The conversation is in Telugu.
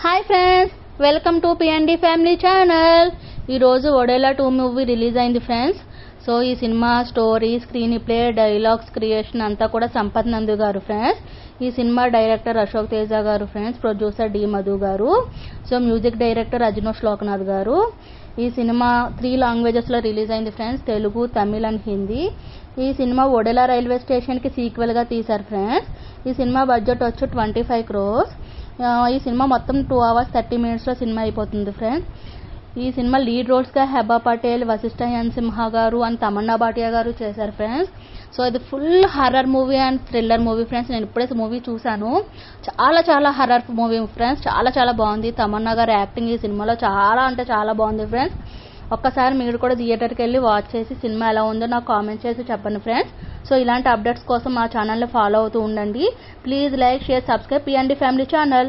Hi friends, welcome to PND family channel. ఈరోజు ఒడేలా 2 మూవీ రిలీజ్ అయింది ఫ్రెండ్స్. సో ఈ cinema story, screen play, dialogues, creation అంతా కూడా సంపత్ నందు గారు ఫ్రెండ్స్. ఈ సినిమా డైరెక్టర్ అశోక్ తేజ గారు ఫ్రెండ్స్, ప్రొడ్యూసర్ డి మధు గారు, సో మ్యూజిక్ డైరెక్టర్ అజనోష్ లోకనాథ్ గారు. ఈ సినిమా 3 లాంగ్వేజెస్లో రిలీజ్ అయింది ఫ్రెండ్స్, తెలుగు, తమిళ్ అండ్ హిందీ. ఈ సినిమా ఒడేలా రైల్వే స్టేషన్కి సీక్వెల్గా తీశారు ఫ్రెండ్స్. ఈ సినిమా బడ్జెట్ వచ్చి 25 crores. ఈ సినిమా మొత్తం 2 hours 30 minutesలో సినిమా అయిపోతుంది ఫ్రెండ్స్. ఈ సినిమా లీడ్ రోల్స్గా హెబా పటేల్, వశిష్ఠ ఎన్ సింహ గారు అండ్ తమన్నా భాటియా గారు చేశారు ఫ్రెండ్స్. సో ఇది full horror movie and thriller movie friends. నేను ఇప్పుడే మూవీ చూశాను, చాలా హర్రర్ మూవీ ఫ్రెండ్స్. చాలా బాగుంది. తమన్నా గారు యాక్టింగ్ ఈ సినిమాలో చాలా బాగుంది ఫ్రెండ్స్. ఒక్కసారి మీరు కూడా థియేటర్కి వెళ్ళి వాచ్ చేసి సినిమా ఎలా ఉందో నాకు కామెంట్ చేసి చెప్పండి ఫ్రెండ్స్. సో ఇలాంటి అప్డేట్స్ కోసం మా ఛానల్ని ఫాలో అవుతూ ఉండండి. Please like, share, subscribe PND family channel.